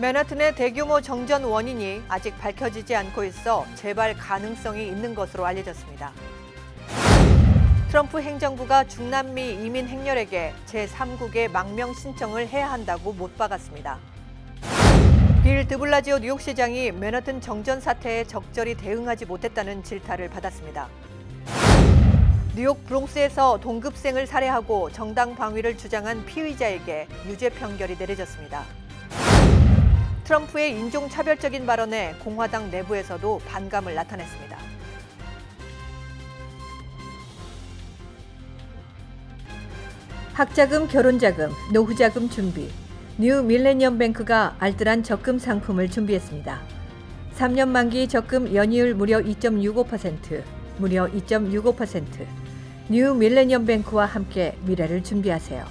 맨하튼의 대규모 정전 원인이 아직 밝혀지지 않고 있어 재발 가능성이 있는 것으로 알려졌습니다. 트럼프 행정부가 중남미 이민 행렬에게 제3국의 망명 신청을 해야 한다고 못 박았습니다. 빌 드블라지오 뉴욕시장이 맨하튼 정전 사태에 적절히 대응하지 못했다는 질타를 받았습니다. 뉴욕 브롱스에서 동급생을 살해하고 정당 방위를 주장한 피의자에게 유죄 판결이 내려졌습니다. 트럼프의 인종차별적인 발언에 공화당 내부에서도 반감을 나타냈습니다. 학자금, 결혼자금, 노후자금 준비. 뉴 밀레니엄 뱅크가 알뜰한 적금 상품을 준비했습니다. 3년 만기 적금 연이율 무려 2.65%, 무려 2.65%. 뉴 밀레니엄 뱅크와 함께 미래를 준비하세요.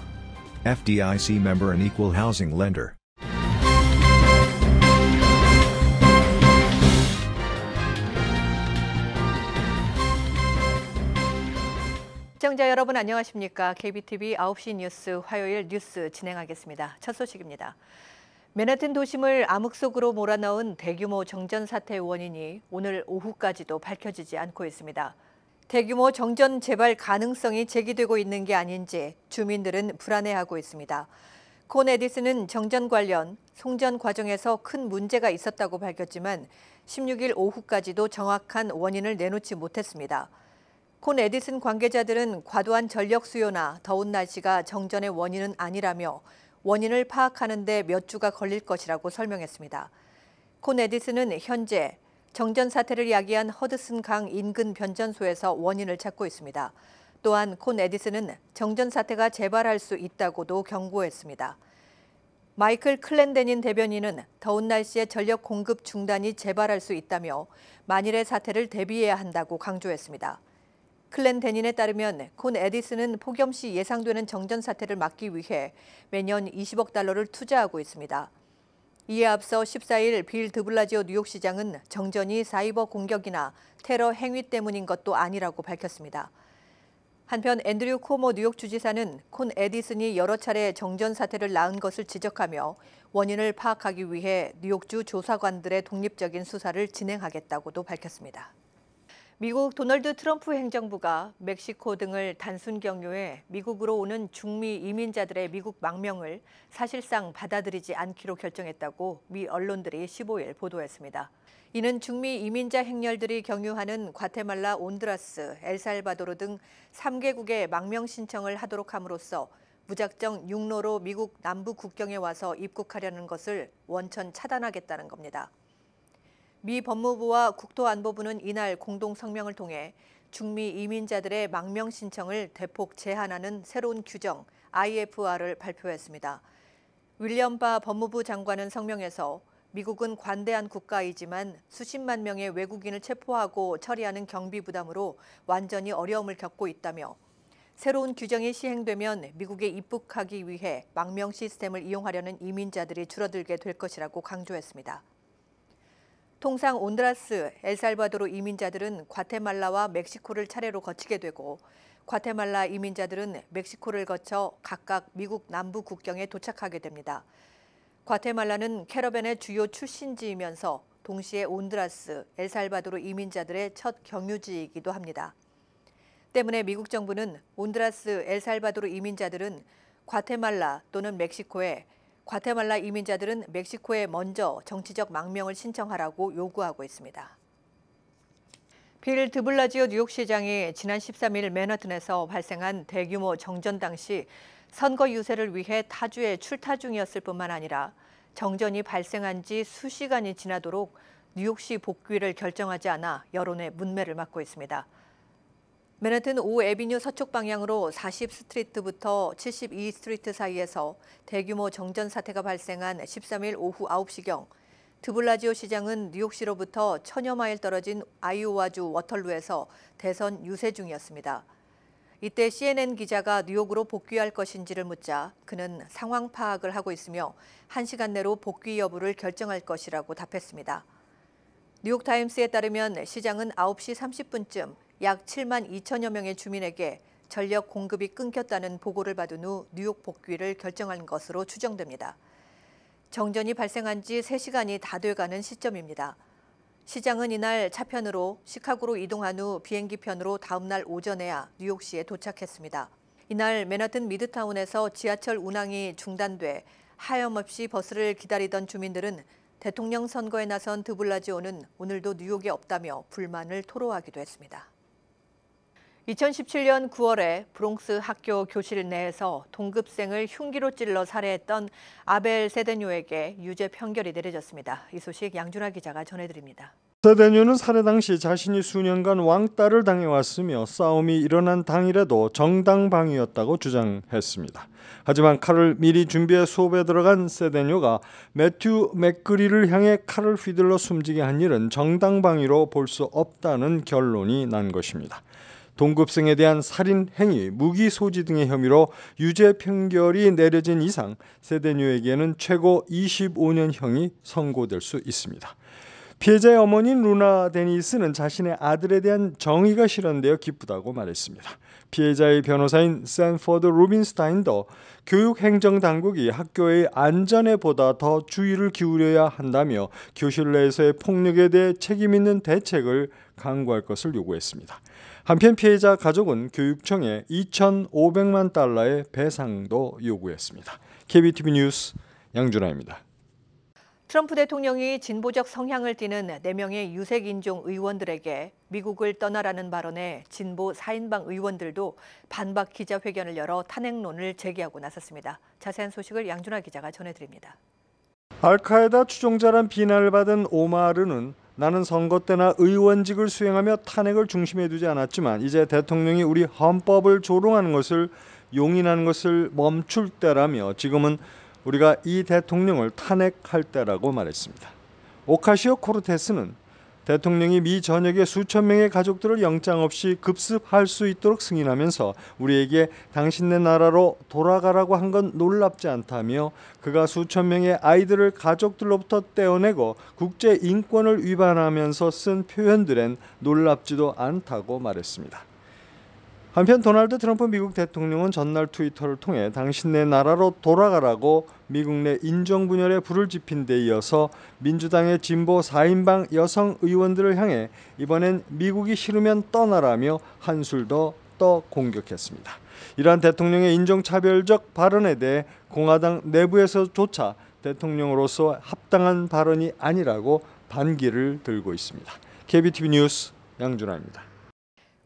FDIC member and equal housing lender. 시청자 여러분 안녕하십니까? KBTV 9시 뉴스 화요일 뉴스 진행하겠습니다. 첫 소식입니다. 맨하튼 도심을 암흑 속으로 몰아넣은 대규모 정전 사태의 원인이 오늘 오후까지도 밝혀지지 않고 있습니다. 대규모 정전 재발 가능성이 제기되고 있는 게 아닌지 주민들은 불안해하고 있습니다. 콘 에디슨은 정전 관련 송전 과정에서 큰 문제가 있었다고 밝혔지만 16일 오후까지도 정확한 원인을 내놓지 못했습니다. 콘 에디슨 관계자들은 과도한 전력 수요나 더운 날씨가 정전의 원인은 아니라며 원인을 파악하는 데 몇 주가 걸릴 것이라고 설명했습니다. 콘 에디슨은 현재 정전 사태를 야기한 허드슨 강 인근 변전소에서 원인을 찾고 있습니다. 또한 콘 에디슨은 정전 사태가 재발할 수 있다고도 경고했습니다. 마이클 클렌데닌 대변인은 더운 날씨에 전력 공급 중단이 재발할 수 있다며 만일의 사태를 대비해야 한다고 강조했습니다. 클렌데닌에 따르면 콘 에디슨은 폭염 시 예상되는 정전 사태를 막기 위해 매년 20억 달러를 투자하고 있습니다. 이에 앞서 14일 빌 드블라지오 뉴욕시장은 정전이 사이버 공격이나 테러 행위 때문인 것도 아니라고 밝혔습니다. 한편 앤드류 코모 뉴욕 주지사는 콘 에디슨이 여러 차례 정전 사태를 낳은 것을 지적하며 원인을 파악하기 위해 뉴욕주 조사관들의 독립적인 수사를 진행하겠다고도 밝혔습니다. 미국 도널드 트럼프 행정부가 멕시코 등을 단순 경유해 미국으로 오는 중미 이민자들의 미국 망명을 사실상 받아들이지 않기로 결정했다고 미 언론들이 15일 보도했습니다. 이는 중미 이민자 행렬들이 경유하는 과테말라, 온두라스, 엘살바도르 등 3개국에 망명 신청을 하도록 함으로써 무작정 육로로 미국 남부 국경에 와서 입국하려는 것을 원천 차단하겠다는 겁니다. 미 법무부와 국토안보부는 이날 공동 성명을 통해 중미 이민자들의 망명 신청을 대폭 제한하는 새로운 규정 IFR을 발표했습니다. 윌리엄 바 법무부 장관은 성명에서 미국은 관대한 국가이지만 수십만 명의 외국인을 체포하고 처리하는 경비 부담으로 완전히 어려움을 겪고 있다며 새로운 규정이 시행되면 미국에 입국하기 위해 망명 시스템을 이용하려는 이민자들이 줄어들게 될 것이라고 강조했습니다. 통상 온두라스, 엘살바도르 이민자들은 과테말라와 멕시코를 차례로 거치게 되고 과테말라 이민자들은 멕시코를 거쳐 각각 미국 남부 국경에 도착하게 됩니다. 과테말라는 캐러밴의 주요 출신지이면서 동시에 온두라스, 엘살바도르 이민자들의 첫 경유지이기도 합니다. 때문에 미국 정부는 온두라스, 엘살바도르 이민자들은 과테말라 또는 멕시코에 과테말라 이민자들은 멕시코에 먼저 정치적 망명을 신청하라고 요구하고 있습니다. 빌 드블라지오 뉴욕시장이 지난 13일 맨하튼에서 발생한 대규모 정전 당시 선거 유세를 위해 타주에 출타 중이었을 뿐만 아니라 정전이 발생한 지 수시간이 지나도록 뉴욕시 복귀를 결정하지 않아 여론의 문매를 맞고 있습니다. 맨하튼 5 애비뉴 서쪽 방향으로 40스트리트부터 72스트리트 사이에서 대규모 정전 사태가 발생한 13일 오후 9시경 드블라지오 시장은 뉴욕시로부터 천여 마일 떨어진 아이오와주 워털루에서 대선 유세 중이었습니다. 이때 CNN 기자가 뉴욕으로 복귀할 것인지를 묻자 그는 상황 파악을 하고 있으며 1시간 내로 복귀 여부를 결정할 것이라고 답했습니다. 뉴욕타임스에 따르면 시장은 9시 30분쯤 약 7만 2천여 명의 주민에게 전력 공급이 끊겼다는 보고를 받은 후 뉴욕 복귀를 결정한 것으로 추정됩니다. 정전이 발생한 지 3시간이 다 돼가는 시점입니다. 시장은 이날 차편으로 시카고로 이동한 후 비행기편으로 다음 날 오전에야 뉴욕시에 도착했습니다. 이날 맨하튼 미드타운에서 지하철 운항이 중단돼 하염없이 버스를 기다리던 주민들은 대통령 선거에 나선 드블라지오는 오늘도 뉴욕에 없다며 불만을 토로하기도 했습니다. 2017년 9월에 브롱스 학교 교실 내에서 동급생을 흉기로 찔러 살해했던 아벨 세데뇨에게 유죄 판결이 내려졌습니다. 이 소식 양준하 기자가 전해드립니다. 세데뇨는 살해 당시 자신이 수년간 왕따를 당해왔으며 싸움이 일어난 당일에도 정당방위였다고 주장했습니다. 하지만 칼을 미리 준비해 수업에 들어간 세데뇨가 매튜 맥그리를 향해 칼을 휘둘러 숨지게 한 일은 정당방위로 볼 수 없다는 결론이 난 것입니다. 동급생에 대한 살인 행위, 무기 소지 등의 혐의로 유죄 판결이 내려진 이상 세데뇨에게는 최고 25년형이 선고될 수 있습니다. 피해자의 어머니인 루나 데니스는 자신의 아들에 대한 정의가 실현되어 기쁘다고 말했습니다. 피해자의 변호사인 샌포드 루빈스타인도 교육행정당국이 학교의 안전에 보다 더 주의를 기울여야 한다며 교실 내에서의 폭력에 대해 책임 있는 대책을 강구할 것을 요구했습니다. 한편 피해자 가족은 교육청에 2,500만 달러의 배상도 요구했습니다. KBTV 뉴스 양준하입니다. 트럼프 대통령이 진보적 성향을 띠는 4명의 유색인종 의원들에게 미국을 떠나라는 발언에 진보 4인방 의원들도 반박 기자회견을 열어 탄핵론을 제기하고 나섰습니다. 자세한 소식을 양준하 기자가 전해드립니다. 알카에다 추종자란 비난을 받은 오마르는 나는 선거 때나 의원직을 수행하며 탄핵을 중심에 두지 않았지만 이제 대통령이 우리 헌법을 조롱하는 것을 용인하는 것을 멈출 때라며 지금은 우리가 이 대통령을 탄핵할 때라고 말했습니다. 오카시오 코르테스는 대통령이 미 전역의 수천 명의 가족들을 영장 없이 급습할 수 있도록 승인하면서 우리에게 당신네 나라로 돌아가라고 한 건 놀랍지 않다며 그가 수천 명의 아이들을 가족들로부터 떼어내고 국제 인권을 위반하면서 쓴 표현들엔 놀랍지도 않다고 말했습니다. 한편 도널드 트럼프 미국 대통령은 전날 트위터를 통해 당신네 나라로 돌아가라고 미국 내 인종분열에 불을 지핀 데 이어서 민주당의 진보 4인방 여성 의원들을 향해 이번엔 미국이 싫으면 떠나라며 한술 더 공격했습니다. 이러한 대통령의 인종차별적 발언에 대해 공화당 내부에서조차 대통령으로서 합당한 발언이 아니라고 반기를 들고 있습니다. KBTV 뉴스 양준하입니다.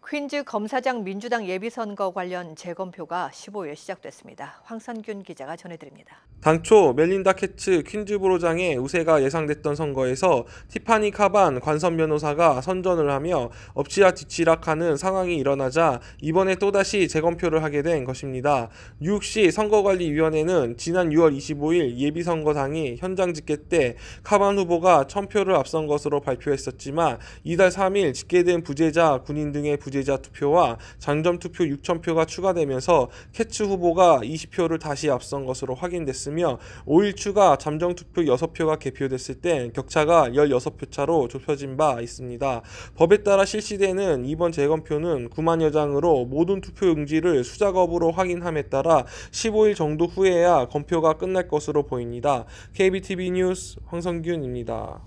퀸즈 검사장 민주당 예비선거 관련 재검표가 15일 시작됐습니다. 황선균 기자가 전해드립니다. 당초 멜린다 캐츠 퀸즈보로장의 우세가 예상됐던 선거에서 티파니 카반 관선 변호사가 선전을 하며 엎치락뒤치락하는 상황이 일어나자 이번에 또다시 재검표를 하게 된 것입니다. 뉴욕시 선거관리위원회는 지난 6월 25일 예비선거당이 현장 집계 때 카반 후보가 1000표를 앞선 것으로 발표했었지만 이달 3일 집계된 부재자, 군인 등의 부재자 투표와 장점 투표 6000표가 추가되면서 캐츠 후보가 20표를 다시 앞선 것으로 확인됐으며 5일 추가 잠정 투표 6표가 개표됐을 때 격차가 16표 차로 좁혀진 바 있습니다. 법에 따라 실시되는 이번 재검표는 9만여 장으로 모든 투표 용지를 수작업으로 확인함에 따라 15일 정도 후에야 검표가 끝날 것으로 보입니다. KBTV 뉴스 황성균입니다.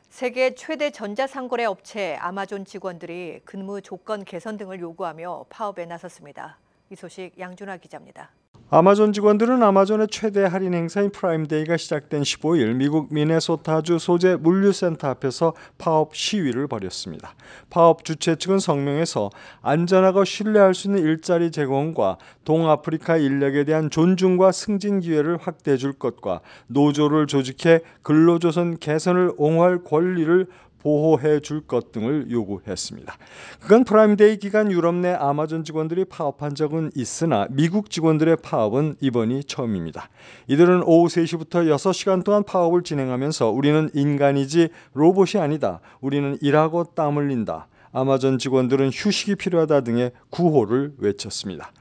세계 최대 전자상거래 업체 아마존 직원들이 근무 조건 개선 등을 요구하며 파업에 나섰습니다. 이 소식 양준하 기자입니다. 아마존 직원들은 아마존의 최대 할인 행사인 프라임데이가 시작된 15일 미국 미네소타주 소재 물류센터 앞에서 파업 시위를 벌였습니다. 파업 주최 측은 성명에서 안전하고 신뢰할 수 있는 일자리 제공과 동아프리카 인력에 대한 존중과 승진 기회를 확대해 줄 것과 노조를 조직해 근로조선 개선을 옹호할 권리를 보호해 줄 것 등을 요구했습니다. 그간 프라임데이 기간 유럽 내 아마존 직원들이 파업한 적은 있으나 미국 직원들의 파업은 이번이 처음입니다. 이들은 오후 3시부터 6시간 동안 파업을 진행하면서 우리는 인간이지 로봇이 아니다. 우리는 일하고 땀 흘린다. 아마존 직원들은 휴식이 필요하다 등의 구호를 외쳤습니다.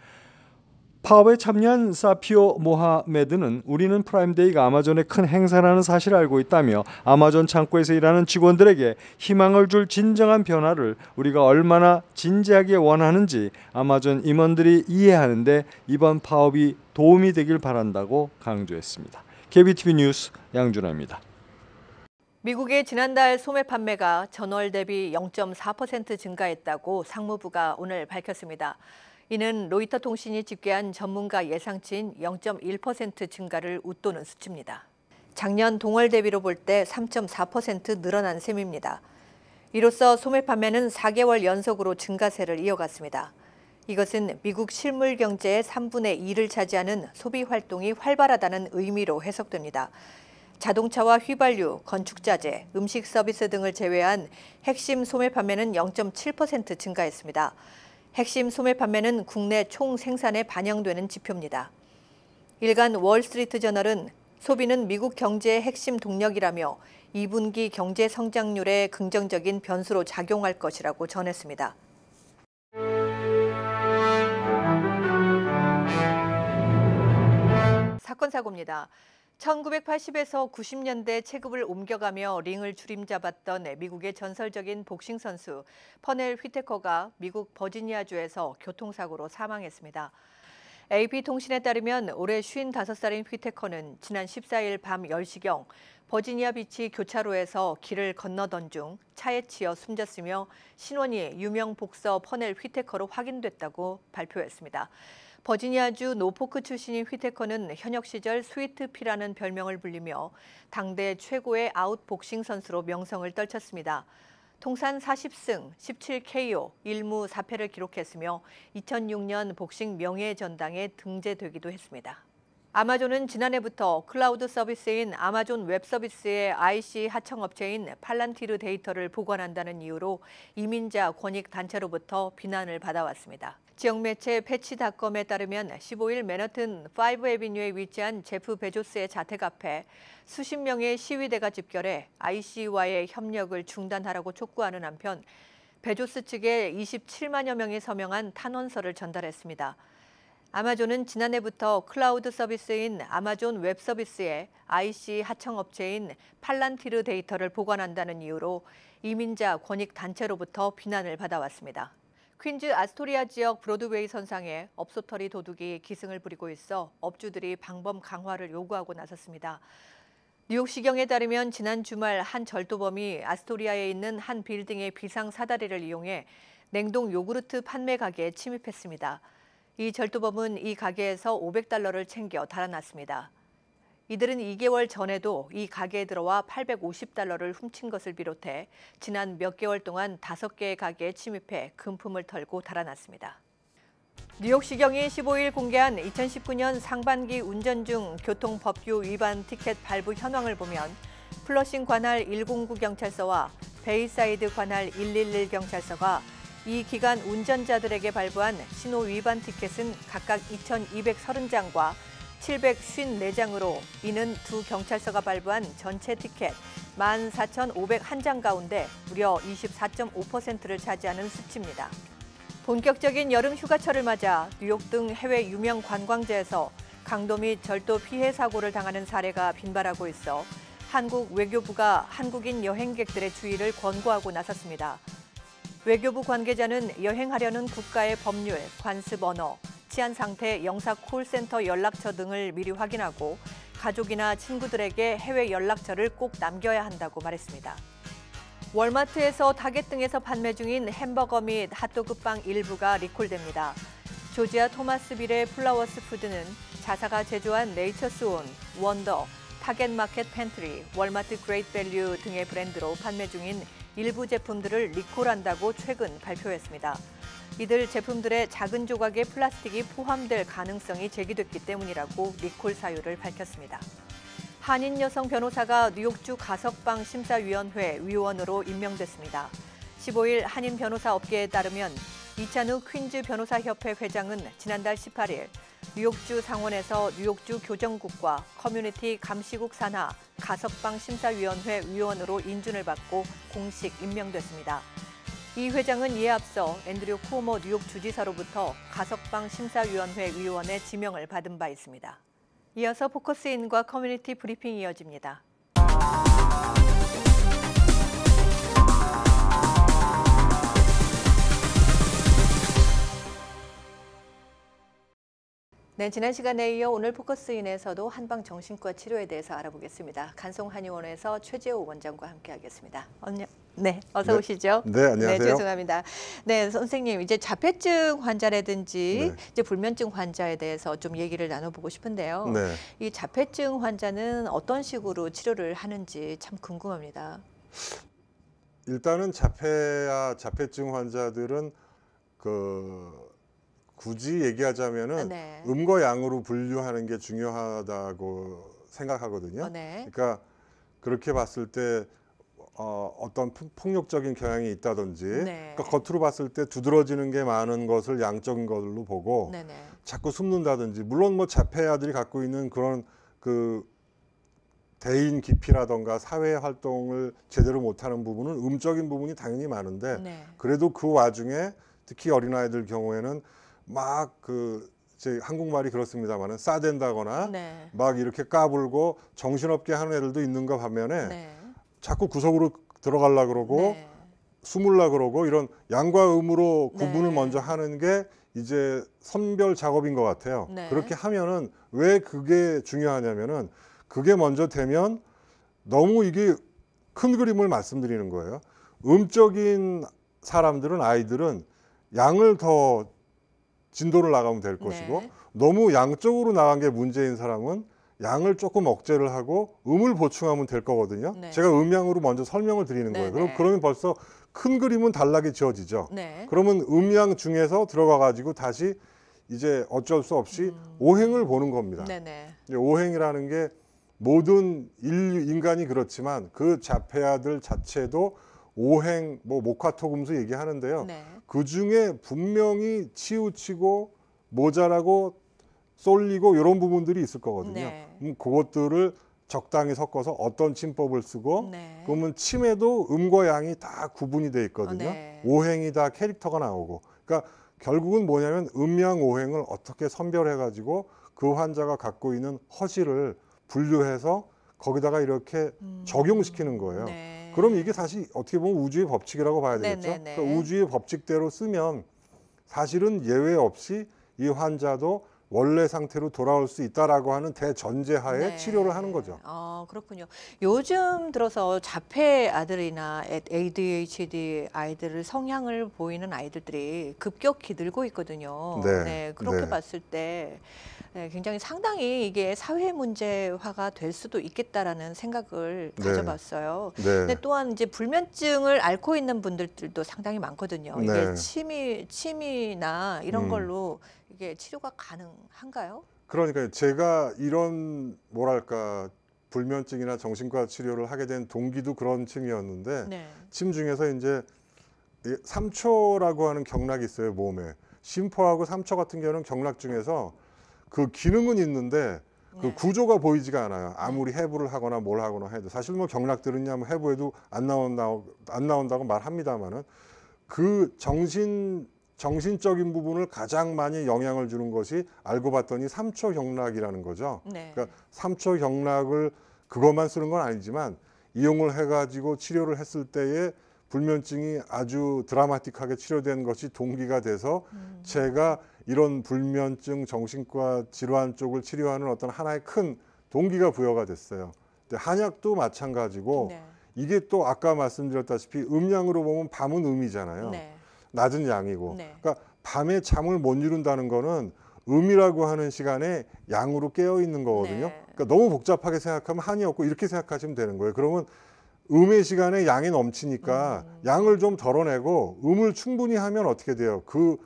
파업에 참여한 사피오 모하메드는 우리는 프라임데이가 아마존의 큰 행사라는 사실을 알고 있다며 아마존 창고에서 일하는 직원들에게 희망을 줄 진정한 변화를 우리가 얼마나 진지하게 원하는지 아마존 임원들이 이해하는데 이번 파업이 도움이 되길 바란다고 강조했습니다. KBTV 뉴스 양준하입니다. 미국의 지난달 소매 판매가 전월 대비 0.4% 증가했다고 상무부가 오늘 밝혔습니다. 이는 로이터 통신이 집계한 전문가 예상치인 0.1% 증가를 웃도는 수치입니다. 작년 동월 대비로 볼 때 3.4% 늘어난 셈입니다. 이로써 소매 판매는 4개월 연속으로 증가세를 이어갔습니다. 이것은 미국 실물 경제의 3분의 2를 차지하는 소비 활동이 활발하다는 의미로 해석됩니다. 자동차와 휘발유, 건축자재, 음식 서비스 등을 제외한 핵심 소매 판매는 0.7% 증가했습니다. 핵심 소매 판매는 국내 총 생산에 반영되는 지표입니다. 일간 월스트리트 저널은 소비는 미국 경제의 핵심 동력이라며 2분기 경제 성장률에 긍정적인 변수로 작용할 것이라고 전했습니다. 사건 사고입니다. 1980에서 90년대 체급을 옮겨가며 링을 주림잡았던 미국의 전설적인 복싱 선수 퍼넬 휘테커가 미국 버지니아주에서 교통사고로 사망했습니다. AP통신에 따르면 올해 55살인 휘테커는 지난 14일 밤 10시경 버지니아 비치 교차로에서 길을 건너던 중 차에 치여 숨졌으며 신원이 유명 복서 퍼넬 휘테커로 확인됐다고 발표했습니다. 버지니아주 노포크 출신인 휘테커는 현역 시절 스위트피라는 별명을 불리며 당대 최고의 아웃 복싱 선수로 명성을 떨쳤습니다. 통산 40승, 17KO, 1무 4패를 기록했으며 2006년 복싱 명예전당에 등재되기도 했습니다. 아마존은 지난해부터 클라우드 서비스인 아마존 웹 서비스의 IC 하청업체인 팔란티르 데이터를 보관한다는 이유로 이민자 권익단체로부터 비난을 받아왔습니다. 지역 매체 패치닷컴에 따르면 15일 맨하튼 5에비뉴에 위치한 제프 베조스의 자택 앞에 수십 명의 시위대가 집결해 IC와의 협력을 중단하라고 촉구하는 한편 베조스 측에 27만여 명이 서명한 탄원서를 전달했습니다. 아마존은 지난해부터 클라우드 서비스인 아마존 웹 서비스에 IC 하청업체인 팔란티르 데이터를 보관한다는 이유로 이민자 권익단체로부터 비난을 받아왔습니다. 퀸즈 아스토리아 지역 브로드웨이 선상에 업소털이 도둑이 기승을 부리고 있어 업주들이 방범 강화를 요구하고 나섰습니다. 뉴욕시경에 따르면 지난 주말 한 절도범이 아스토리아에 있는 한 빌딩의 비상 사다리를 이용해 냉동 요구르트 판매 가게에 침입했습니다. 이 절도범은 이 가게에서 $500를 챙겨 달아났습니다. 이들은 2개월 전에도 이 가게에 들어와 $850를 훔친 것을 비롯해 지난 몇 개월 동안 5개의 가게에 침입해 금품을 털고 달아났습니다. 뉴욕시경이 15일 공개한 2019년 상반기 운전 중 교통법규 위반 티켓 발부 현황을 보면 플러싱 관할 109경찰서와 베이사이드 관할 111경찰서가 이 기간 운전자들에게 발부한 신호 위반 티켓은 각각 2,230장과 754장으로 이는 두 경찰서가 발부한 전체 티켓 14,501장 가운데 무려 24.5%를 차지하는 수치입니다. 본격적인 여름 휴가철을 맞아 뉴욕 등 해외 유명 관광지에서 강도 및 절도 피해 사고를 당하는 사례가 빈발하고 있어 한국 외교부가 한국인 여행객들의 주의를 권고하고 나섰습니다. 외교부 관계자는 여행하려는 국가의 법률, 관습 언어, 치안 상태, 영사 콜센터 연락처 등을 미리 확인하고 가족이나 친구들에게 해외 연락처를 꼭 남겨야 한다고 말했습니다. 월마트에서 타겟 등에서 판매 중인 햄버거 및 핫도그빵 일부가 리콜됩니다. 조지아 토마스빌의 플라워스 푸드는 자사가 제조한 네이처스온, 원더, 타겟마켓 팬트리, 월마트 그레이트 밸류 등의 브랜드로 판매 중인 일부 제품들을 리콜한다고 최근 발표했습니다. 이들 제품들의 작은 조각의 플라스틱이 포함될 가능성이 제기됐기 때문이라고 리콜 사유를 밝혔습니다. 한인 여성 변호사가 뉴욕주 가석방 심사위원회 위원으로 임명됐습니다. 15일 한인 변호사 업계에 따르면 이찬우 퀸즈 변호사협회 회장은 지난달 18일 뉴욕주 상원에서 뉴욕주 교정국과 커뮤니티 감시국 산하 가석방 심사위원회 위원으로 인준을 받고 공식 임명됐습니다. 이 회장은 이에 앞서 앤드류 쿠오모 뉴욕 주지사로부터 가석방 심사위원회 위원의 지명을 받은 바 있습니다. 이어서 포커스인과 커뮤니티 브리핑이 이어집니다. 네, 지난 시간에 이어 오늘 포커스인에서도 한방정신과 치료에 대해서 알아보겠습니다. 간송한의원에서 최재호 원장과 함께하겠습니다. 네, 어서 네. 오시죠. 네, 안녕하세요. 네, 죄송합니다. 네, 선생님, 이제 자폐증 환자라든지 네. 이제 불면증 환자에 대해서 좀 얘기를 나눠보고 싶은데요. 네. 이 자폐증 환자는 어떤 식으로 치료를 하는지 참 궁금합니다. 일단은 자폐증 환자들은 굳이 얘기하자면은 네. 음과 양으로 분류하는 게 중요하다고 생각하거든요. 네. 그러니까 그렇게 봤을 때 어떤 폭력적인 경향이 있다든지, 네. 그러니까 겉으로 봤을 때 두드러지는 게 많은 것을 양적인 걸로 보고 네네. 자꾸 숨는다든지, 물론 뭐 자폐아들이 갖고 있는 그런 대인 기피라던가 사회 활동을 제대로 못하는 부분은 음적인 부분이 당연히 많은데 네. 그래도 그 와중에 특히 어린아이들 경우에는 막 제 한국말이 그렇습니다만은 싸댄다거나 네. 막 이렇게 까불고 정신없게 하는 애들도 있는가 반면에 네. 자꾸 구석으로 들어가려 그러고 네. 숨으려 그러고 이런 양과 음으로 네. 구분을 먼저 하는 게 이제 선별 작업인 것 같아요. 네. 그렇게 하면은 왜 그게 중요하냐면은 그게 먼저 되면 너무 이게 큰 그림을 말씀드리는 거예요. 음적인 사람들은 아이들은 양을 더 진도를 나가면 될 것이고 네. 너무 양쪽으로 나간 게 문제인 사람은 양을 조금 억제를 하고 음을 보충하면 될 거거든요. 네. 제가 음양으로 먼저 설명을 드리는 네, 거예요. 네. 그러면 벌써 큰 그림은 단락이 지어지죠. 네. 그러면 음양 중에서 들어가 가지고 다시 이제 어쩔 수 없이 오행을 보는 겁니다. 네네. 이제 오행이라는 게 모든 인간이 그렇지만 그 자폐아들 자체도 오행, 뭐 목화토금수 얘기하는데요. 네. 그 중에 분명히 치우치고 모자라고 쏠리고 이런 부분들이 있을 거거든요. 네. 그것들을 적당히 섞어서 어떤 침법을 쓰고 네. 그러면 침에도 음과 양이 다 구분이 돼 있거든요. 네. 오행이 다 캐릭터가 나오고. 그러니까 결국은 뭐냐면 음양 오행을 어떻게 선별해 가지고 그 환자가 갖고 있는 허실을 분류해서 거기다가 이렇게 적용시키는 거예요. 네. 그럼 이게 사실 어떻게 보면 우주의 법칙이라고 봐야 되겠죠. 네네네. 그러니까 우주의 법칙대로 쓰면 사실은 예외 없이 이 환자도 원래 상태로 돌아올 수 있다라고 하는 대전제하에 네. 치료를 하는 거죠. 그렇군요. 요즘 들어서 자폐 아들이나 ADHD 아이들을 성향을 보이는 아이들이 급격히 늘고 있거든요. 네. 그렇게 네. 봤을 때 굉장히 상당히 이게 사회 문제화가 될 수도 있겠다라는 생각을 네. 가져봤어요. 네. 근데 또한 이제 불면증을 앓고 있는 분들도 상당히 많거든요. 이게 네. 침이나 이런 걸로 이게 치료가 가능한가요? 그러니까 제가 이런 뭐랄까 불면증이나 정신과 치료를 하게 된 동기도 그런 층이었는데 네. 침 중에서 이제 이 삼초라고 하는 경락이 있어요, 몸에. 심포하고 삼초 같은 경우는 경락 중에서 그 기능은 있는데 그 네. 구조가 보이지가 않아요. 아무리 해부를 하거나 뭘 하거나 해도. 사실 뭐 경락들은요, 뭐 해부해도 안 나온다고 말합니다만은 그 정신적인 부분을 가장 많이 영향을 주는 것이 알고 봤더니 삼초 경락이라는 거죠. 네. 그러니까 삼초 경락을 그것만 쓰는 건 아니지만 이용을 해가지고 치료를 했을 때에 불면증이 아주 드라마틱하게 치료된 것이 동기가 돼서 제가 이런 불면증 정신과 질환 쪽을 치료하는 어떤 하나의 큰 동기가 부여가 됐어요. 근데 한약도 마찬가지고 네. 이게 또 아까 말씀드렸다시피 음양으로 보면 밤은 음이잖아요. 네. 낮은 양이고. 네. 그러니까 밤에 잠을 못 이룬다는 거는 음이라고 하는 시간에 양으로 깨어 있는 거거든요. 네. 그러니까 너무 복잡하게 생각하면 한이 없고 이렇게 생각하시면 되는 거예요. 그러면 음의 시간에 양이 넘치니까 양을 좀 덜어내고 음을 충분히 하면 어떻게 돼요? 그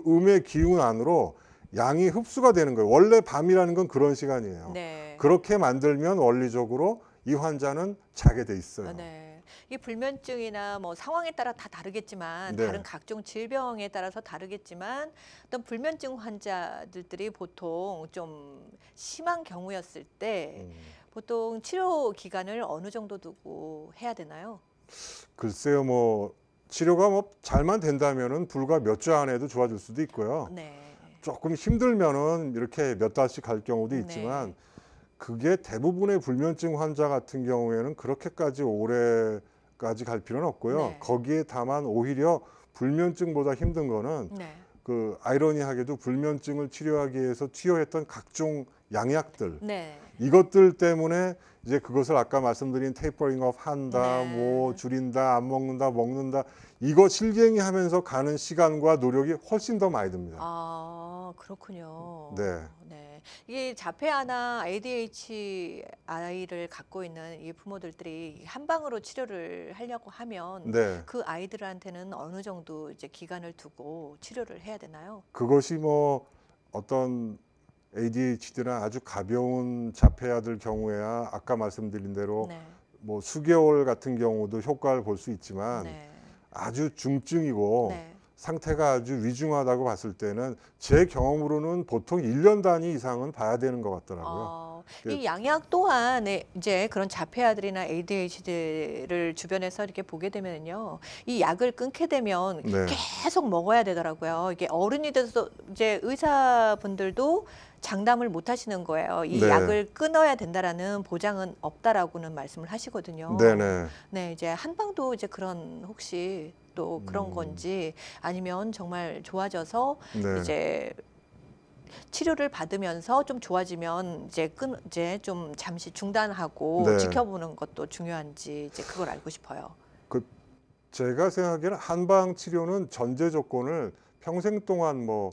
음의 기운 안으로 양이 흡수가 되는 거예요. 원래 밤이라는 건 그런 시간이에요. 네. 그렇게 만들면 원리적으로 이 환자는 자게 돼 있어요. 네. 이 불면증이나 뭐 상황에 따라 다 다르겠지만 네. 다른 각종 질병에 따라서 다르겠지만 어떤 불면증 환자들이 보통 좀 심한 경우였을 때 보통 치료 기간을 어느 정도 두고 해야 되나요? 글쎄요, 뭐 치료가 뭐 잘만 된다면은 불과 몇 주 안에도 좋아질 수도 있고요. 네. 조금 힘들면은 이렇게 몇 달씩 갈 경우도 있지만 네. 그게 대부분의 불면증 환자 같은 경우에는 그렇게까지 오래까지 갈 필요는 없고요. 네. 거기에 다만 오히려 불면증보다 힘든 거는 네. 그 아이러니하게도 불면증을 치료하기 위해서 투여했던 각종 양약들 네. 이것들 때문에 이제 그것을 아까 말씀드린 테이퍼링업 한다, 네. 뭐 줄인다, 안 먹는다, 먹는다 이거 실갱이하면서 가는 시간과 노력이 훨씬 더 많이 듭니다. 아, 그렇군요. 네. 네. 이게 자폐아나 ADHD 아이를 갖고 있는 이 부모들이 한방으로 치료를 하려고 하면 네, 그 아이들한테는 어느 정도 이제 기간을 두고 치료를 해야 되나요? 그것이 뭐 어떤 ADHD나 아주 가벼운 자폐아들 경우에야 아까 말씀드린 대로 네. 뭐 수개월 같은 경우도 효과를 볼 수 있지만 네. 아주 중증이고 네. 상태가 아주 위중하다고 봤을 때는 제 경험으로는 보통 1년 단위 이상은 봐야 되는 것 같더라고요. 이 양약 또한 이제 그런 자폐아들이나 ADHD를 주변에서 이렇게 보게 되면요, 이 약을 끊게 되면 네. 계속 먹어야 되더라고요. 이게 어른이 돼서 이제 의사분들도 장담을 못 하시는 거예요. 이 네. 약을 끊어야 된다라는 보장은 없다라고는 말씀을 하시거든요. 네네. 네, 이제 한방도 이제 그런 혹시 또 그런 건지 아니면 정말 좋아져서 네. 이제 치료를 받으면서 좀 좋아지면 이제 좀 잠시 중단하고 네. 지켜보는 것도 중요한지 이제 그걸 알고 싶어요. 제가 생각하기에는 한방 치료는 전제 조건을 평생 동안 뭐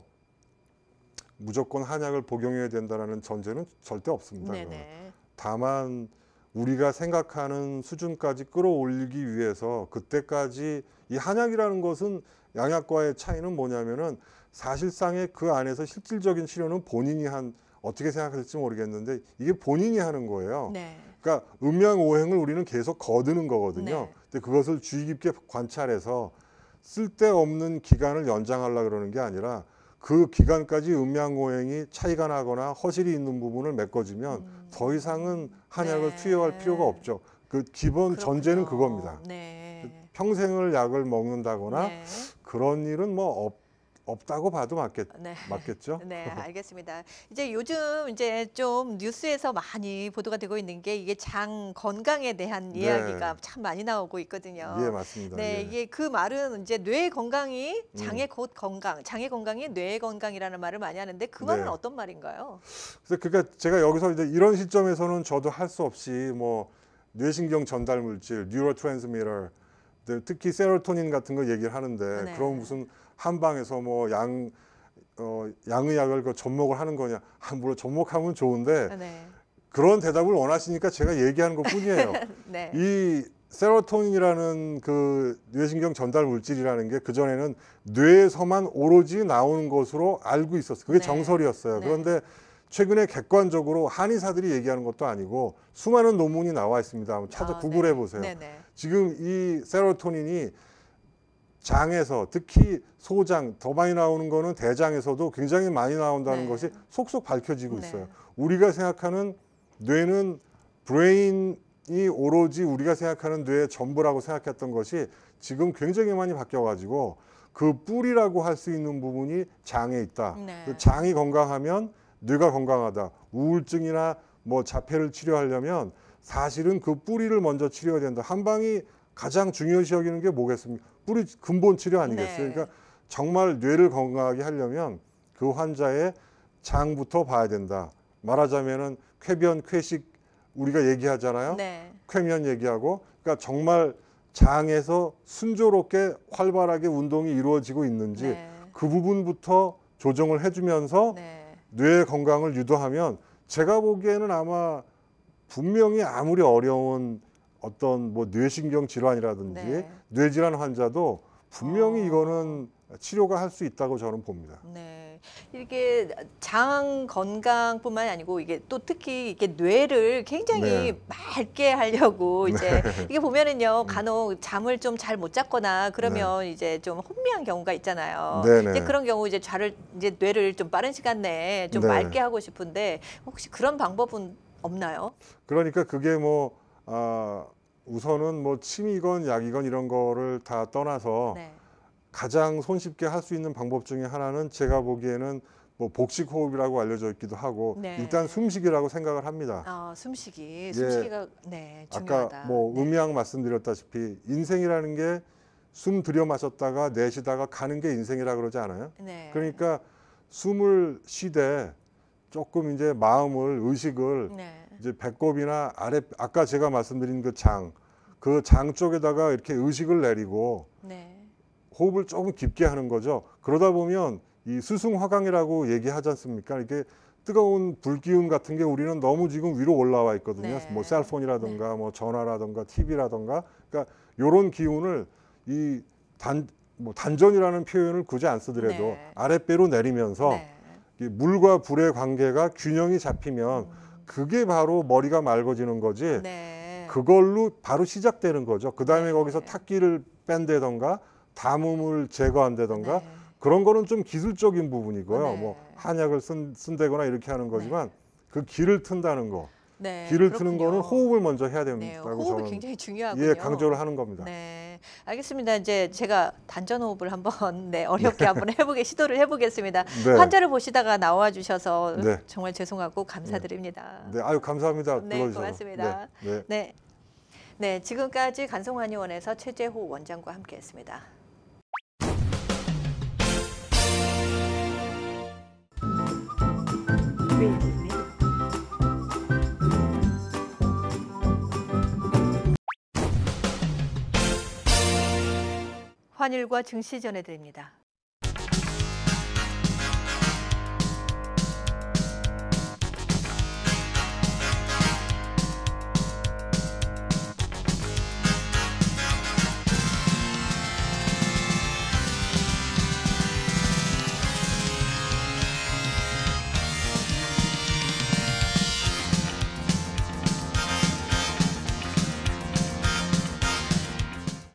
무조건 한약을 복용해야 된다는 전제는 절대 없습니다. 그거는. 네네. 다만 우리가 생각하는 수준까지 끌어올리기 위해서 그때까지 이 한약이라는 것은 양약과의 차이는 뭐냐면은 사실상의 그 안에서 실질적인 치료는 본인이 어떻게 생각할지 모르겠는데 이게 본인이 하는 거예요. 네. 그러니까 음양오행을 우리는 계속 거두는 거거든요. 네. 근데 그것을 주의 깊게 관찰해서 쓸데없는 기간을 연장하려고 그러는 게 아니라 그 기간까지 음양오행이 차이가 나거나 허실이 있는 부분을 메꿔주면 더 이상은 한약을 네. 투여할 필요가 없죠. 그 기본 전제는 그렇군요. 그겁니다. 네. 평생을 약을 먹는다거나 네. 그런 일은 뭐 없다고 봐도 네. 맞겠죠? 네, 알겠습니다. 이제 요즘 이제 좀 뉴스에서 많이 보도가 되고 있는 게 이게 장 건강에 대한 네. 이야기가 참 많이 나오고 있거든요. 예, 맞습니다. 네, 예. 이게 그 말은 이제 뇌 건강이 장의 곧 건강, 장의 건강이 뇌의 건강이라는 말을 많이 하는데 그 말은 네. 어떤 말인가요? 그래서 그러니까 제가 여기서 이제 이런 시점에서는 저도 할 수 없이 뭐 뇌신경 전달 물질, 뉴로트랜스미터, 특히 세로토닌 같은 거 얘기를 하는데 네. 그럼 무슨 한방에서 뭐 양의약을 그 접목을 하는 거냐? 물론 접목하면 좋은데 네. 그런 대답을 원하시니까 제가 얘기하는 것뿐이에요. 네. 이 세로토닌이라는 그 뇌신경 전달 물질이라는 게 그전에는 뇌에서만 오로지 나오는 것으로 알고 있었어요. 그게 네. 정설이었어요. 네. 그런데 최근에 객관적으로 한의사들이 얘기하는 것도 아니고 수많은 논문이 나와 있습니다. 한번 찾아 구글해 보세요. 네네. 지금 이 세로토닌이 장에서 특히 소장 더 많이 나오는 거는 대장에서도 굉장히 많이 나온다는 네. 것이 속속 밝혀지고 네. 있어요. 우리가 생각하는 뇌는 브레인이 오로지 우리가 생각하는 뇌의 전부라고 생각했던 것이 지금 굉장히 많이 바뀌어가지고 그 뿌리라고 할 수 있는 부분이 장에 있다. 네. 그 장이 건강하면 뇌가 건강하다. 우울증이나 뭐 자폐를 치료하려면 사실은 그 뿌리를 먼저 치료해야 된다. 한방이 가장 중요시 여기는 게 뭐겠습니까? 뿌리 근본 치료 아니겠어요? 네. 그러니까 정말 뇌를 건강하게 하려면 그 환자의 장부터 봐야 된다. 말하자면은 쾌변, 쾌식 우리가 얘기하잖아요. 네. 쾌면 얘기하고 그러니까 정말 장에서 순조롭게 활발하게 운동이 이루어지고 있는지 네. 그 부분부터 조정을 해주면서 네. 뇌의 건강을 유도하면 제가 보기에는 아마 분명히 아무리 어려운 어떤 뭐 뇌신경 질환이라든지 네. 뇌질환 환자도 분명히 이거는 치료가 할 수 있다고 저는 봅니다. 네, 이게 장 건강뿐만 아니고 이게 또 특히 이게 뇌를 굉장히 네. 맑게 하려고 이제 이게 보면은요 간혹 잠을 좀 잘 못 잤거나 그러면 이제 좀 혼미한 경우가 있잖아요. 네네. 이제 그런 경우 이제 뇌를 좀 빠른 시간 내에 좀 네. 맑게 하고 싶은데 혹시 그런 방법은 없나요? 그러니까 그게 뭐 우선은 뭐 침이건 약이건 이런 거를 다 떠나서 네. 가장 손쉽게 할 수 있는 방법 중에 하나는 제가 보기에는 뭐 복식 호흡이라고 알려져 있기도 하고 네. 일단 숨쉬기라고 생각을 합니다. 숨쉬기가 네 중요하다. 아까 뭐 네. 음양 말씀드렸다시피 인생이라는 게 숨 들여 마셨다가 내쉬다가 가는 게 인생이라 그러지 않아요? 네. 그러니까 숨을 쉬되 조금 이제 마음을 의식을 네. 이제 배꼽이나 아래 아까 제가 말씀드린 그 장 쪽에다가 이렇게 의식을 내리고 네. 호흡을 조금 깊게 하는 거죠. 그러다 보면 이 수승화강이라고 얘기하지 않습니까? 이게 뜨거운 불기운 같은 게 우리는 너무 지금 위로 올라와 있거든요. 네. 뭐 셀폰이라든가 뭐 전화라든가 TV라든가 그러니까 요런 기운을 이 단전이라는 표현을 굳이 안 쓰더라도 네. 아랫배로 내리면서 네. 이 물과 불의 관계가 균형이 잡히면 그게 바로 머리가 맑아지는 거지. 네. 그걸로 바로 시작되는 거죠. 그 다음에 네. 거기서 탁기를 뺀다던가 담음을 제거한다던가 네. 그런 거는 좀 기술적인 부분이고요. 네. 뭐 한약을 쓴다거나 이렇게 하는 거지만 그 기를 튼다는 거, 네. 기를 그렇군요. 트는 거는 호흡을 먼저 해야 네. 된다고 호흡이 저는 굉장히 중요하군요. 예 강조를 하는 겁니다. 네, 알겠습니다. 이제 제가 단전 호흡을 한번 어렵게 한번 시도를 해보겠습니다. 네. 환자를 보시다가 나와 주셔서 네. 정말 죄송하고 감사드립니다. 네, 아유 감사합니다. 네, 불러주셔서. 고맙습니다. 네, 네. 네, 네, 지금까지 간송한의원에서 최재호 원장과 함께했습니다. 환율과 증시 전해드립니다.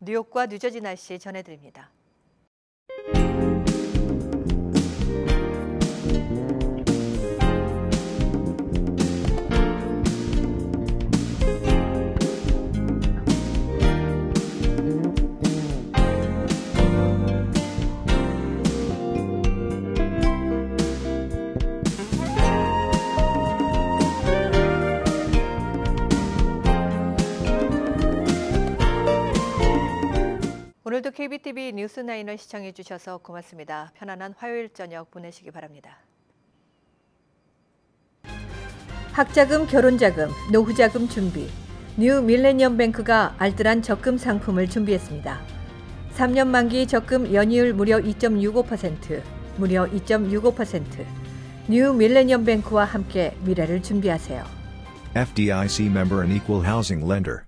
뉴욕과 뉴저지 날씨 전해드립니다. 오늘도 KBTV 뉴스9을 시청해 주셔서 고맙습니다. 편안한 화요일 저녁 보내시기 바랍니다. 학자금, 결혼자금, 노후자금 준비. 뉴 밀레니엄 뱅크가 알뜰한 적금 상품을 준비했습니다. 3년 만기 적금 연이율 무려 2.65%, 무려 2.65%. 뉴 밀레니엄 뱅크와 함께 미래를 준비하세요. FDIC member and equal housing lender.